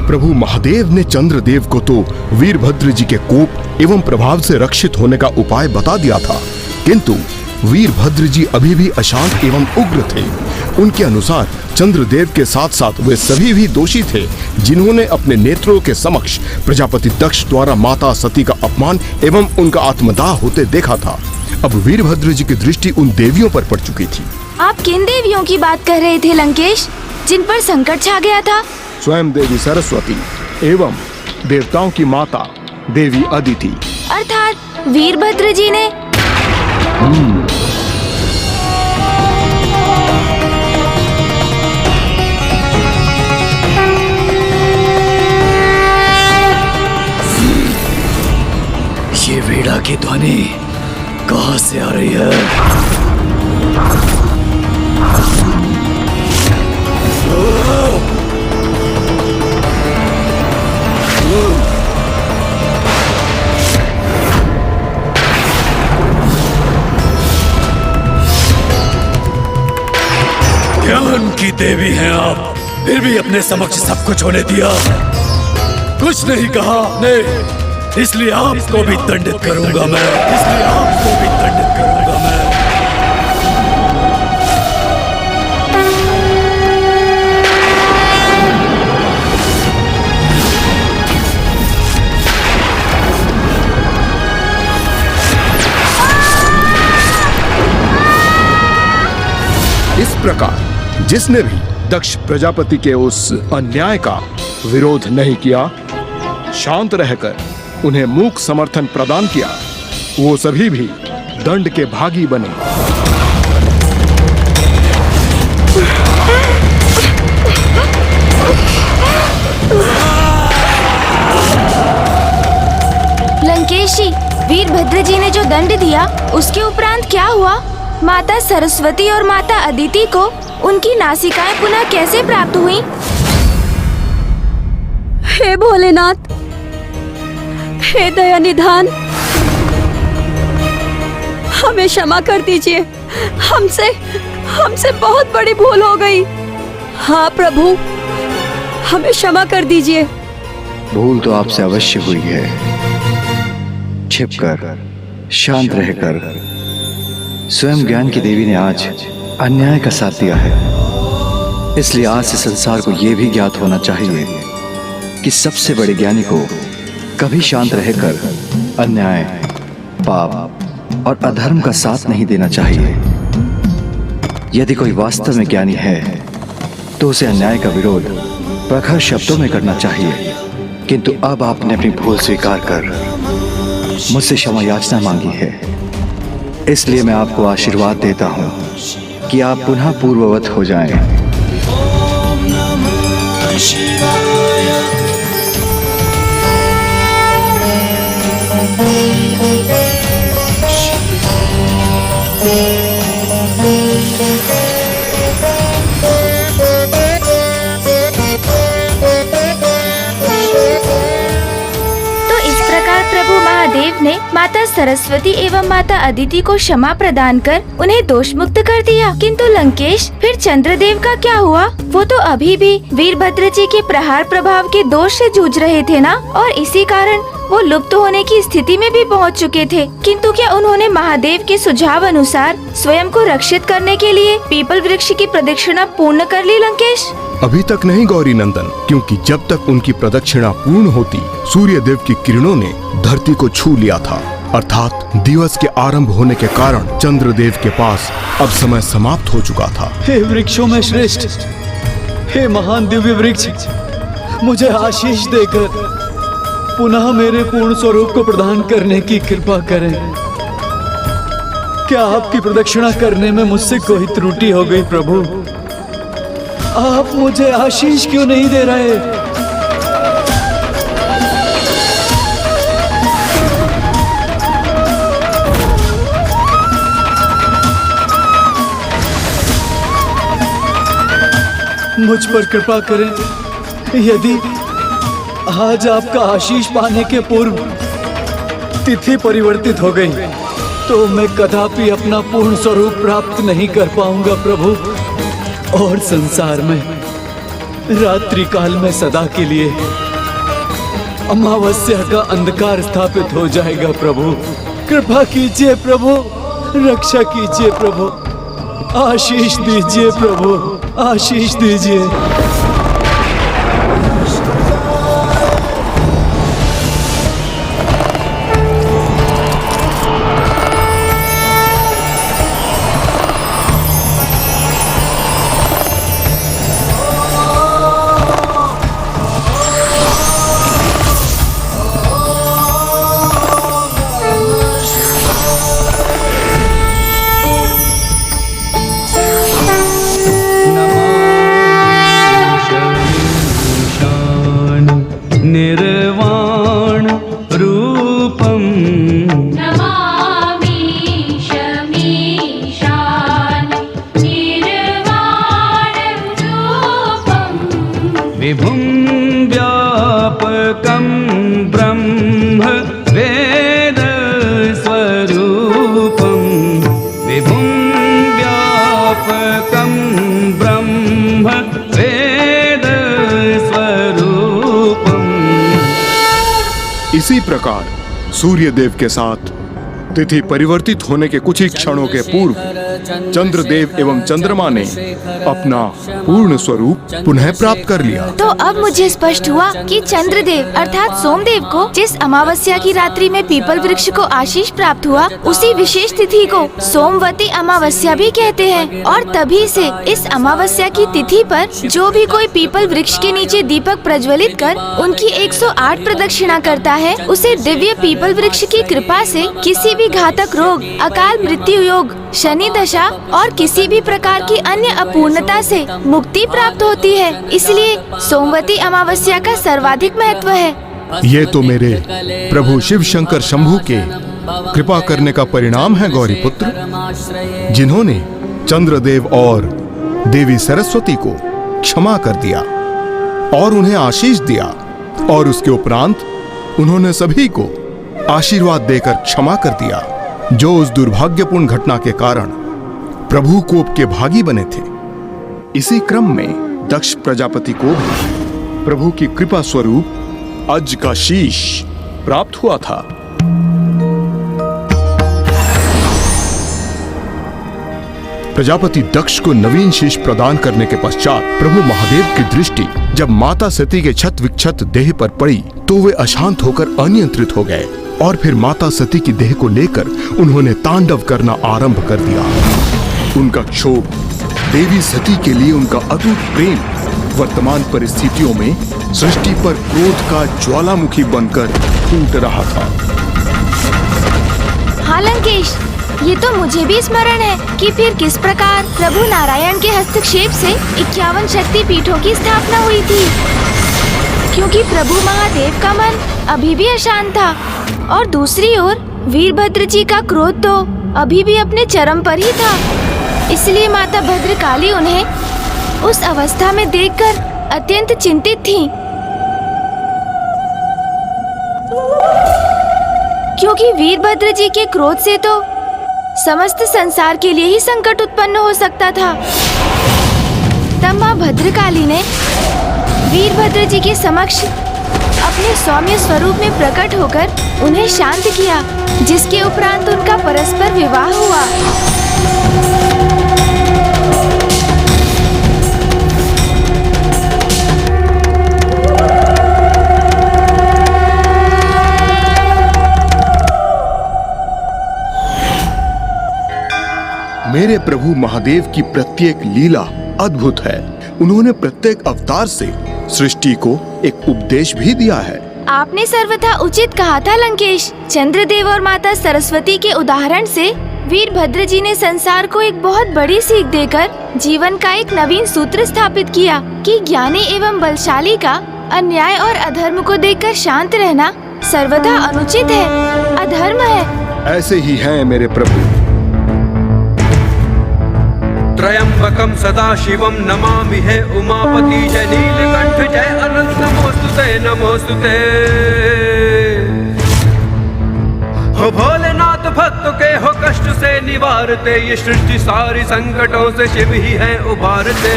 प्रभु महादेव ने चंद्रदेव को तो वीरभद्र जी के कोप एवं प्रभाव से रक्षित होने का उपाय बता दिया था, किंतु वीरभद्र जी अभी भी अशांत एवं उग्र थे। उनके अनुसार चंद्रदेव के साथ साथ वे सभी भी दोषी थे जिन्होंने अपने नेत्रों के समक्ष प्रजापति दक्ष द्वारा माता सती का अपमान एवं उनका आत्मदाह होते देखा था। अब वीरभद्र जी की दृष्टि उन देवियों पर पड़ चुकी थी। आप किन देवियों की बात कर रहे थे लंकेश, जिन पर संकट छा गया था? स्वयं देवी सरस्वती एवं देवताओं की माता देवी अदिति। अर्थात वीरभद्र जी ने? ये वीणा की ध्वनि कहाँ से आ रही है? ज्ञान की देवी हैं आप, फिर भी अपने समक्ष सब कुछ होने दिया, कुछ नहीं कहा नहीं, इसलिए आपको भी दंडित करूंगा मैं, इसलिए आपको भी दंडित करूंगा मैं। इस प्रकार जिसने भी दक्ष प्रजापति के उस अन्याय का विरोध नहीं किया, शांत रहकर उन्हें मूक समर्थन प्रदान किया, वो सभी भी दंड के भागी बने। लंकेश जी, वीरभद्र जी ने जो दंड दिया उसके उपरांत क्या हुआ? माता सरस्वती और माता अदिति को उनकी नासिकाएं पुनः कैसे प्राप्त हुई? हे भोलेनाथ, हे दया निधान, हमें क्षमा कर दीजिए, हमसे बहुत बड़ी भूल हो गई। हाँ प्रभु, हमें क्षमा कर दीजिए। भूल तो आपसे अवश्य हुई है। छिपकर, शांत रहकर स्वयं ज्ञान की देवी ने आज अन्याय का साथ दिया है, इसलिए आज से संसार को यह भी ज्ञात होना चाहिए कि सबसे बड़े ज्ञानी को कभी शांत रहकर अन्याय, पाप और अधर्म का साथ नहीं देना चाहिए। यदि कोई वास्तव में ज्ञानी है तो उसे अन्याय का विरोध प्रखर शब्दों में करना चाहिए, किंतु अब आपने अपनी भूल स्वीकार कर मुझसे क्षमा याचना मांगी है, इसलिए मैं आपको आशीर्वाद देता हूं कि आप पुनः पूर्ववत हो जाएं। ओम नमः शिवाय। प्रभु महादेव ने माता सरस्वती एवं माता अदिति को क्षमा प्रदान कर उन्हें दोष मुक्त कर दिया। किंतु लंकेश, फिर चंद्रदेव का क्या हुआ? वो तो अभी भी वीरभद्र जी के प्रहार प्रभाव के दोष से जूझ रहे थे ना, और इसी कारण वो लुप्त होने की स्थिति में भी पहुंच चुके थे। किंतु क्या उन्होंने महादेव के सुझाव अनुसार स्वयं को रक्षित करने के लिए पीपल वृक्ष की प्रदक्षिणा पूर्ण कर ली लंकेश? अभी तक नहीं गौरी नंदन, क्योंकि जब तक उनकी प्रदक्षिणा पूर्ण होती, सूर्य देव की किरणों ने धरती को छू लिया था, अर्थात दिवस के आरंभ होने के कारण चंद्रदेव के पास अब समय समाप्त हो चुका था। हे वृक्षों में श्रेष्ठ, हे महान दिव्य वृक्ष, मुझे आशीष देकर पुनः मेरे पूर्ण स्वरूप को प्रदान करने की कृपा करें। क्या आपकी प्रदक्षिणा करने में मुझसे कोई त्रुटि हो गई प्रभु? आप मुझे आशीष क्यों नहीं दे रहे? मुझ पर कृपा करें। यदि आज आपका आशीष पाने के पूर्व तिथि परिवर्तित हो गई तो मैं कदापि अपना पूर्ण स्वरूप प्राप्त नहीं कर पाऊंगा प्रभु, और संसार में रात्रि काल में सदा के लिए अमावस्या का अंधकार स्थापित हो जाएगा प्रभु। कृपा कीजिए प्रभु, रक्षा कीजिए प्रभु, आशीष दीजिए प्रभु, आशीष दीजिए। निर्वाण रूपम नमामि शमीशान निर्वाण रूपम विभुं व्यापकं ब्रह्म वेद स्वरूपं विभुं व्यापकं ब्रह्म वेद स्वरूपं। इसी प्रकार सूर्यदेव के साथ तिथि परिवर्तित होने के कुछ ही क्षणों के पूर्व चंद्रदेव एवं चंद्रमा ने अपना पूर्ण स्वरूप पुनः प्राप्त कर लिया। तो अब मुझे स्पष्ट हुआ कि चंद्रदेव अर्थात सोमदेव को जिस अमावस्या की रात्रि में पीपल वृक्ष को आशीष प्राप्त हुआ, उसी विशेष तिथि को सोमवती अमावस्या भी कहते हैं। और तभी से इस अमावस्या की तिथि पर जो भी कोई पीपल वृक्ष के नीचे दीपक प्रज्वलित कर उनकी 108 प्रदक्षिणा करता है, उसे दिव्य पीपल वृक्ष की कृपा से किसी भी घातक रोग, अकाल मृत्यु योग, शनि दशा और किसी भी प्रकार की अन्य अपूर्णता से मुक्ति प्राप्त होती है। इसलिए सोमवती अमावस्या का सर्वाधिक महत्व है। ये तो मेरे प्रभु शिव शंकर शंभू के कृपा करने का परिणाम है गौरी पुत्र, जिन्होंने चंद्रदेव और देवी सरस्वती को क्षमा कर दिया और उन्हें आशीष दिया, और उसके उपरांत उन्होंने सभी को आशीर्वाद देकर क्षमा कर दिया जो उस दुर्भाग्यपूर्ण घटना के कारण प्रभु कोप के भागी बने थे। इसी क्रम में दक्ष प्रजापति को भी प्रभु की कृपा स्वरूप अज का शीश प्राप्त हुआ था। प्रजापति दक्ष को नवीन शीश प्रदान करने के पश्चात प्रभु महादेव की दृष्टि जब माता सती के क्षत विक्षत देह पर पड़ी तो वे अशांत होकर अनियंत्रित हो गए, और फिर माता सती की देह को लेकर उन्होंने तांडव करना आरंभ कर दिया। उनका क्षोभ, देवी सती के लिए उनका अटूट प्रेम वर्तमान परिस्थितियों में सृष्टि पर क्रोध का ज्वालामुखी बनकर फूट रहा था। हाँ लंकेश, ये तो मुझे भी स्मरण है कि फिर किस प्रकार प्रभु नारायण के हस्तक्षेप से 51 शक्ति पीठों की स्थापना हुई थी, क्योंकि प्रभु महादेव का मन अभी भी अशांत था और दूसरी ओर वीरभद्र जी का क्रोध तो अभी भी अपने चरम पर ही था। इसलिए माता भद्रकाली उन्हें उस अवस्था में देखकर अत्यंत चिंतित थीं, क्योंकि वीरभद्र जी के क्रोध से तो समस्त संसार के लिए ही संकट उत्पन्न हो सकता था। तब माँ भद्रकाली ने वीरभद्र जी के समक्ष अपने सौम्य स्वरूप में प्रकट होकर उन्हें शांत किया, जिसके उपरांत उनका परस्पर विवाह हुआ। मेरे प्रभु महादेव की प्रत्येक लीला अद्भुत है। उन्होंने प्रत्येक अवतार से सृष्टि को एक उपदेश भी दिया है। आपने सर्वथा उचित कहा था लंकेश। चंद्रदेव और माता सरस्वती के उदाहरण से वीरभद्र जी ने संसार को एक बहुत बड़ी सीख देकर जीवन का एक नवीन सूत्र स्थापित किया कि ज्ञानी एवं बलशाली का अन्याय और अधर्म को देखकर शांत रहना सर्वथा अनुचित है, अधर्म है। ऐसे ही हैं मेरे प्रभु। त्रयंबकम सदा शिवम नमामि हे उमापति जय नीलकंठ जय अनंत नमोस्तुते नमोस्तुते। हो भोलेनाथ भक्त के हो कष्ट से निवारते, ये सृष्टि सारी संकटों से शिव ही है उबारते।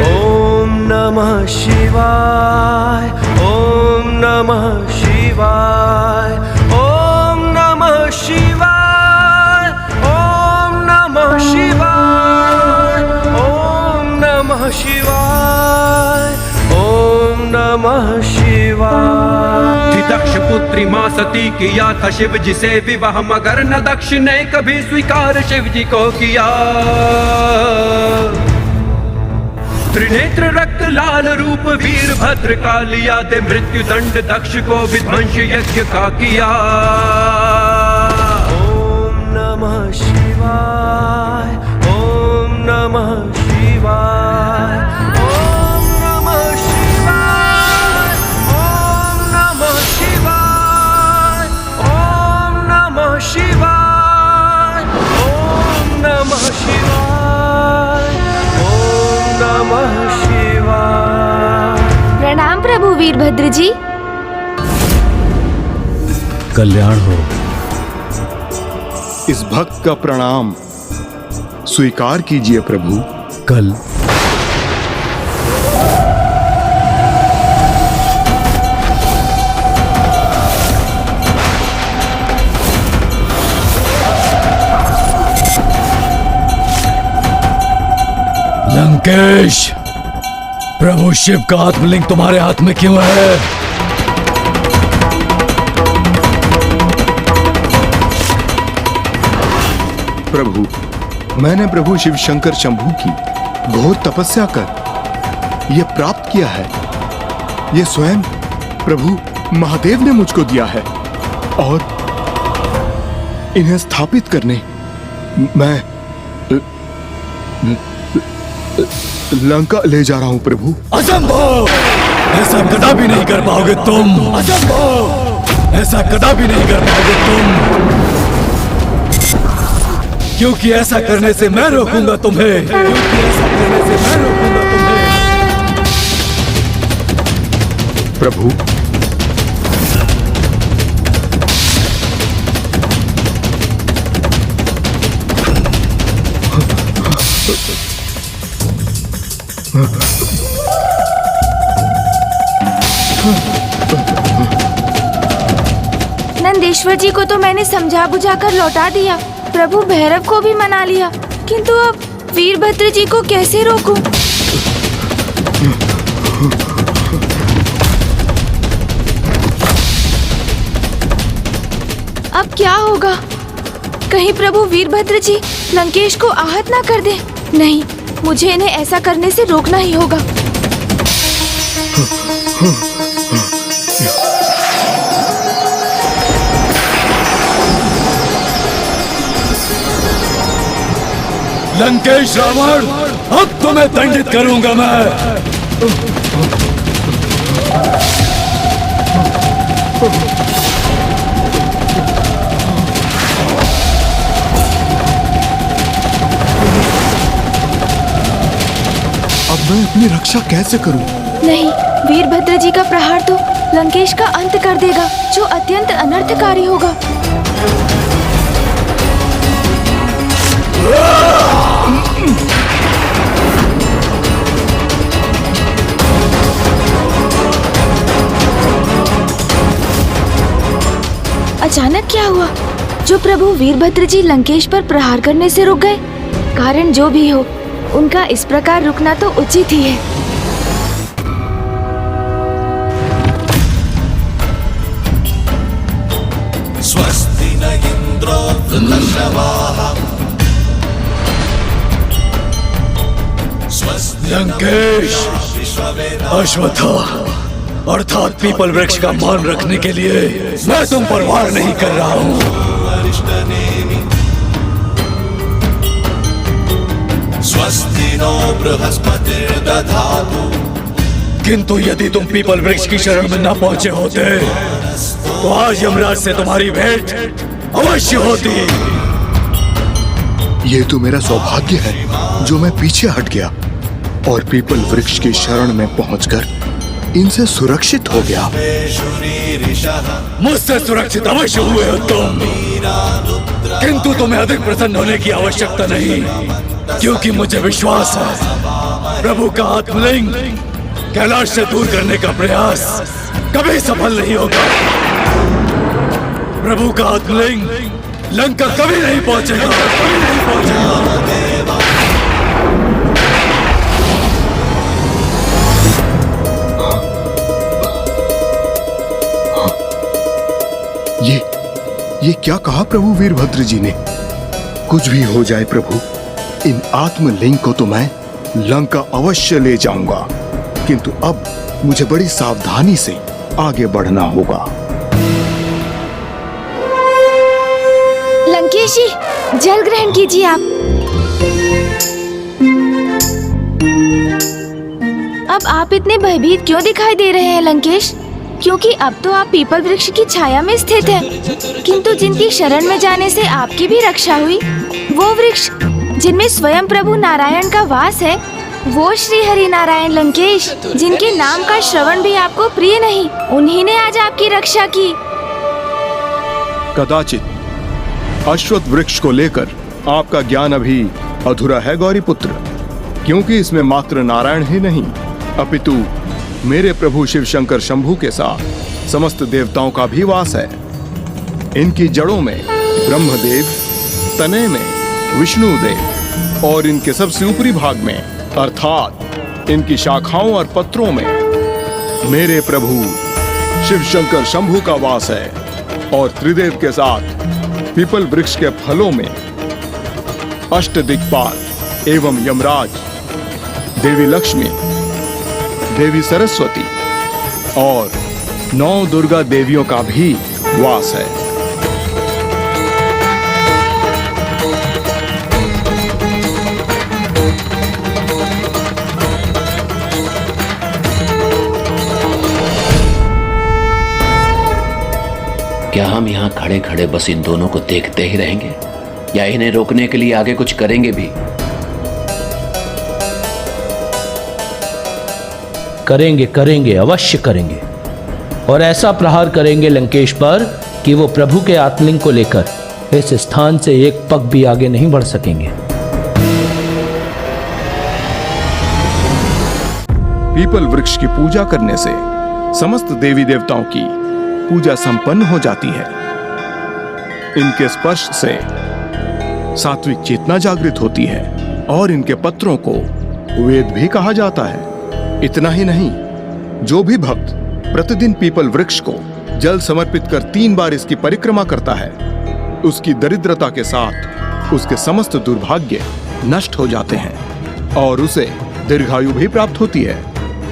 ओम नमः शिवाय, ओम नमः शिवाय, ओम नमः शिवाय, ओम नमः शिवाय, ओम नमः शिवाय, ओम नमः शिवाय। दक्ष पुत्री माँ सती किया था शिव जी से विवाह, मगर न दक्ष ने कभी स्वीकार शिव जी को किया। त्रिनेत्र रक्त लाल रूप वीरभद्र का लिया, दे मृत्यु दंड दक्ष को विध्वंस यज्ञ का किया। ओम नमः शिवाय, ओम नमः शिवाय, ओम नमः शिवाय, ओम नमः शिवाय, ओम नमः शिवाय, ओम नमः शिवाय, ओम नमः शिवाय। प्रणाम प्रभु वीरभद्र जी। कल्याण हो। इस भक्त का प्रणाम स्वीकार कीजिए प्रभु। कल लंकेश, प्रभु शिव का आत्मलिंग तुम्हारे हाथ में क्यों है? प्रभु, मैंने प्रभु शिव शंकर शंभू की घोर तपस्या कर ये प्राप्त किया है। ये स्वयं प्रभु महादेव ने मुझको दिया है और इन्हें स्थापित करने मैं लंका ले जा रहा हूं प्रभु। असंभव! ऐसा कदापि नहीं कर पाओगे तुम। असंभव! ऐसा कदापि नहीं कर पाओगे तुम, क्योंकि ऐसा करने से मैं रोकूंगा तुम्हें। क्योंकि ऐसा करने से मैं रोकूंगा तुम्हें। प्रभु, नंदेश्वर जी को तो मैंने समझा बुझा कर लौटा दिया, प्रभु भैरव को भी मना लिया, किंतु अब वीरभद्र जी को कैसे रोकूं? अब क्या होगा? कहीं प्रभु वीरभद्र जी लंकेश को आहत ना कर दे। नहीं, मुझे इन्हें ऐसा करने से रोकना ही होगा। लंकेश रावण, अब तुम्हें दंडित करूंगा मैं। अब मैं अपनी रक्षा कैसे करूं? नहीं, वीरभद्र जी का प्रहार तो लंकेश का अंत कर देगा, जो अत्यंत अनर्थकारी होगा। अचानक क्या हुआ जो प्रभु वीरभद्र जी लंकेश पर प्रहार करने से रुक गए? कारण जो भी हो, उनका इस प्रकार रुकना तो उचित ही है। स्वस्ति न इंद्रो वृषभाः लंकेश, अश्वत्थामा अर्थात पीपल वृक्ष का मान रखने के लिए मैं तुम पर वार नहीं कर रहा हूँ। स्वस्ति नो बृहस्पतिर्दधातु। किंतु यदि तुम पीपल वृक्ष की शरण में न पहुंचे होते तो आज यमराज से तुम्हारी भेंट अवश्य होती। ये तो मेरा सौभाग्य है जो मैं पीछे हट गया और पीपल वृक्ष की शरण में पहुंचकर इनसे सुरक्षित हो गया। मुझसे सुरक्षित अवश्य हुए हो तुम, किंतु तुम्हें अधिक प्रसन्न होने की आवश्यकता नहीं, क्योंकि मुझे विश्वास है प्रभु का आत्मलिंग कैलाश से दूर करने का प्रयास कभी सफल नहीं होगा। प्रभु का आत्मलिंग लंका कभी नहीं पहुंचेगा, कभी नहीं पहुंचेगा। ये क्या कहा प्रभु वीरभद्र जी ने? कुछ भी हो जाए प्रभु, इन आत्मलिंग को तो मैं लंका अवश्य ले जाऊंगा, किंतु अब मुझे बड़ी सावधानी से आगे बढ़ना होगा। लंकेश जी, जल ग्रहण कीजिए आप। अब आप इतने भयभीत क्यों दिखाई दे रहे हैं लंकेश? क्योंकि अब तो आप पीपल वृक्ष की छाया में स्थित हैं, किंतु जिनकी शरण में जाने से आपकी भी रक्षा हुई, वो वृक्ष जिनमें स्वयं प्रभु नारायण का वास है, वो श्री हरि नारायण लंकेश, जिनके नाम का श्रवण भी आपको प्रिय नहीं, उन्हीं ने आज आपकी रक्षा की। कदाचित अश्वत्थ वृक्ष को लेकर आपका ज्ञान अभी अधूरा है गौरी पुत्र, क्योंकि इसमें मात्र नारायण ही नहीं अपितु मेरे प्रभु शिव शंकर शंभू के साथ समस्त देवताओं का भी वास है। इनकी जड़ों में ब्रह्मदेव, तने में विष्णुदेव और इनके सबसे ऊपरी भाग में अर्थात इनकी शाखाओं और पत्रों में मेरे प्रभु शिव शंकर शंभू का वास है। और त्रिदेव के साथ पीपल वृक्ष के फलों में अष्टदिक्पाल एवं यमराज, देवी लक्ष्मी, देवी सरस्वती और 9 दुर्गा देवियों का भी वास है। क्या हम यहाँ खड़े खड़े बस इन दोनों को देखते ही रहेंगे या इन्हें रोकने के लिए आगे कुछ करेंगे भी? करेंगे, करेंगे, अवश्य करेंगे। और ऐसा प्रहार करेंगे लंकेश पर कि वो प्रभु के आत्मलिंग को लेकर इस स्थान से एक पग भी आगे नहीं बढ़ सकेंगे। पीपल वृक्ष की पूजा करने से समस्त देवी देवताओं की पूजा संपन्न हो जाती है। इनके स्पर्श से सात्विक चेतना जागृत होती है और इनके पत्रों को वेद भी कहा जाता है। इतना ही नहीं, जो भी भक्त प्रतिदिन पीपल वृक्ष को जल समर्पित कर 3 बार इसकी परिक्रमा करता है, उसकी दरिद्रता के साथ उसके समस्त दुर्भाग्य नष्ट हो जाते हैं और उसे दीर्घायु भी प्राप्त होती है।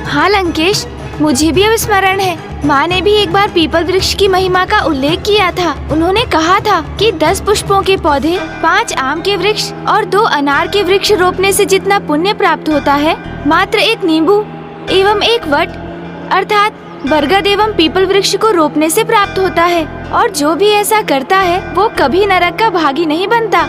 हाँ लंकेश, मुझे भी अब स्मरण है, माँ ने भी एक बार पीपल वृक्ष की महिमा का उल्लेख किया था। उन्होंने कहा था कि 10 पुष्पों के पौधे, 5 आम के वृक्ष और 2 अनार के वृक्ष रोपने से जितना पुण्य प्राप्त होता है, मात्र 1 नींबू एवं 1 वट अर्थात बरगद एवं पीपल वृक्ष को रोपने से प्राप्त होता है। और जो भी ऐसा करता है वो कभी नरक का भागी नहीं बनता।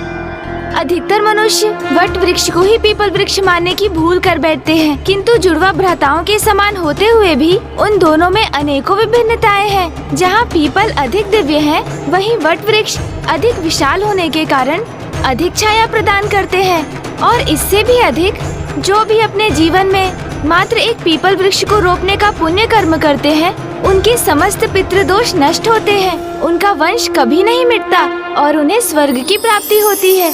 अधिकतर मनुष्य वट वृक्ष को ही पीपल वृक्ष मानने की भूल कर बैठते हैं, किंतु जुड़वा भ्राताओं के समान होते हुए भी उन दोनों में अनेकों विभिन्नताएं हैं। जहाँ पीपल अधिक दिव्य है, वहीं वट वृक्ष अधिक विशाल होने के कारण अधिक छाया प्रदान करते हैं। और इससे भी अधिक, जो भी अपने जीवन में मात्र एक पीपल वृक्ष को रोपने का पुण्य कर्म करते हैं, उनके समस्त पितृदोष नष्ट होते हैं, उनका वंश कभी नहीं मिटता और उन्हें स्वर्ग की प्राप्ति होती है।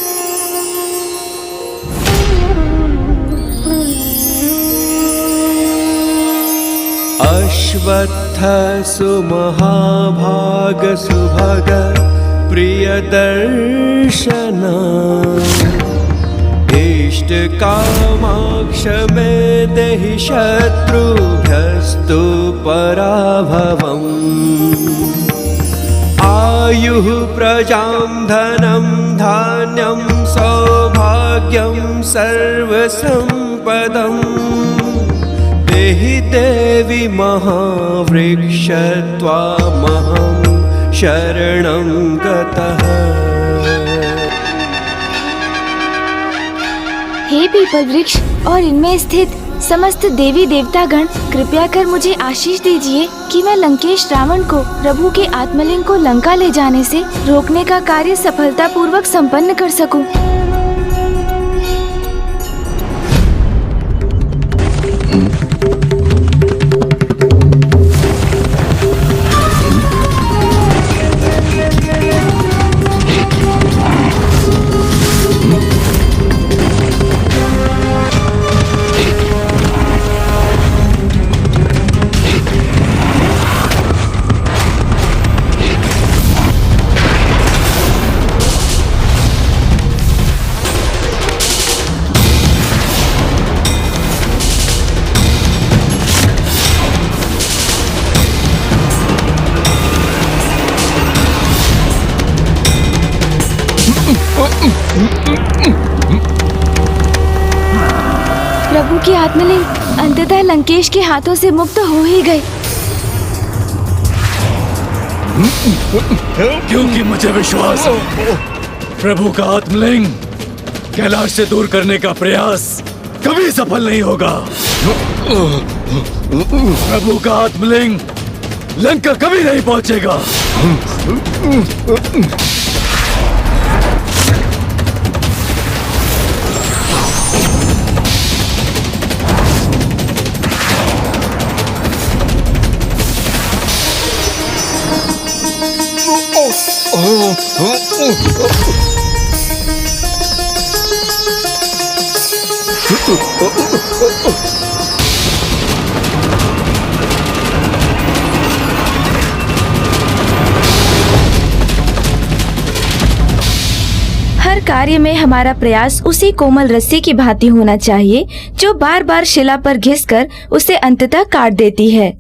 अश्वत्थ सुमहाभाग सुभग प्रियदर्शन इष्ट कामाक्ष में देहि शत्रुभ्यस्तु पराभवम् आयुः प्रजां धनं धान्यं सौभाग्यं सर्वसम्पदम् देहि देवी महावृक्ष त्वामहं शरणं गतः। हे पीपल वृक्ष और इनमें स्थित समस्त देवी देवतागण, कृपया कर मुझे आशीष दीजिए कि मैं लंकेश रावण को प्रभु के आत्मलिंग को लंका ले जाने से रोकने का कार्य सफलतापूर्वक संपन्न कर सकूं। प्रभु की आत्मलिंग अंततः लंकेश के हाथों से मुक्त हो ही गई। क्योंकि मुझे विश्वास है प्रभु का आत्मलिंग कैलाश से दूर करने का प्रयास कभी सफल नहीं होगा। प्रभु का आत्मलिंग लंका कभी नहीं पहुंचेगा। हर कार्य में हमारा प्रयास उसी कोमल रस्सी की भांति होना चाहिए जो बार बार शिला पर घिसकर उसे अंततः काट देती है।